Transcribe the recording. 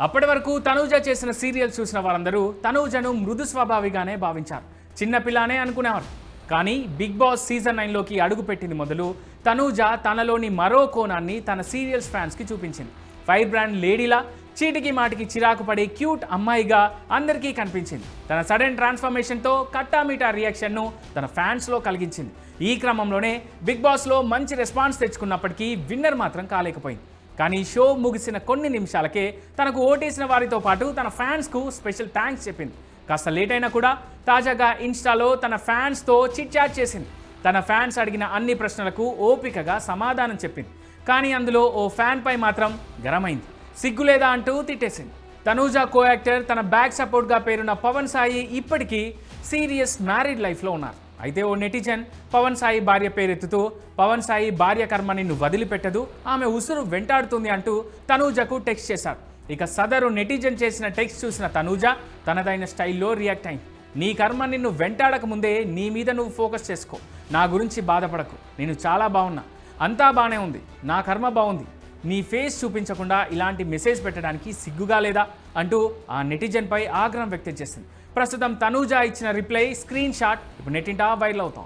అప్పటి వరకు తనూజ చేసిన సీరియల్స్ చూసిన వారందరూ తనూజను మృదు స్వభావిగానే భావించారు. చిన్నపిల్లనే అనుకునేవారు. కానీ బిగ్ బాస్ సీజన్ 9లోకి అడుగుపెట్టింది మొదలు తనూజ తనలోని మరో కోణాన్ని తన సీరియల్స్ ఫ్యాన్స్కి చూపించింది. ఫైర్ బ్రాండ్ లేడీలా చీటికి మాటికి చిరాకు పడే క్యూట్ అమ్మాయిగా అందరికీ కనిపించింది. తన సడన్ ట్రాన్స్ఫర్మేషన్తో కట్టామీటా రియాక్షన్ను తన ఫ్యాన్స్లో కలిగించింది. ఈ క్రమంలోనే బిగ్ బాస్లో మంచి రెస్పాన్స్ తెచ్చుకున్నప్పటికీ విన్నర్ మాత్రం కాలేకపోయింది. కానీ షో ముగిసిన కొన్ని నిమిషాలకే తనకు ఓటేసిన వారితో పాటు తన ఫ్యాన్స్కు స్పెషల్ థ్యాంక్స్ చెప్పింది. కాస్త లేట్ అయినా కూడా తాజాగా ఇన్స్టాలో తన ఫ్యాన్స్తో చిట్ చాట్ చేసింది. తన ఫ్యాన్స్ అడిగిన అన్ని ప్రశ్నలకు ఓపికగా సమాధానం చెప్పింది. కానీ అందులో ఓ ఫ్యాన్పై మాత్రం గరమైంది. సిగ్గులేదా అంటూ తిట్టేసింది. తనూజ కో యాక్టర్ తన బ్యాక్ సపోర్ట్గా పేరున్న పవన్ సాయి ఇప్పటికీ సీరియస్ మ్యారీడ్ లైఫ్లో ఉన్నారు. అయితే ఓ నెటిజన్ పవన్ సాయి భార్య పేరెత్తుతూ పవన్ సాయి భార్య కర్మ నిన్ను వదిలిపెట్టదు, ఆమె ఉసురు వెంటాడుతుంది అంటూ తనూజకు టెక్స్ట్ చేశారు. ఇక సదరు నెటిజన్ చేసిన టెక్స్ట్ చూసిన తనూజ తనదైన స్టైల్లో రియాక్ట్ అయింది. నీ కర్మ నిన్ను వెంటాడక ముందే నీ మీద నువ్వు ఫోకస్ చేసుకో, నా గురించి బాధపడకు, నేను చాలా బాగున్నా, అంతా బాగానే ఉంది, నా కర్మ బాగుంది, నీ ఫేస్ చూపించకుండా ఇలాంటి మెసేజ్ పెట్టడానికి సిగ్గుగా లేదా అంటూ ఆ నెటిజన్పై ఆగ్రహం వ్యక్తం చేసింది. ప్రస్తుతం తనూజ ఇచ్చిన రిప్లై స్క్రీన్ షాట్ ఇప్పుడు నెట్టింటా వైరల్ అవుతాం.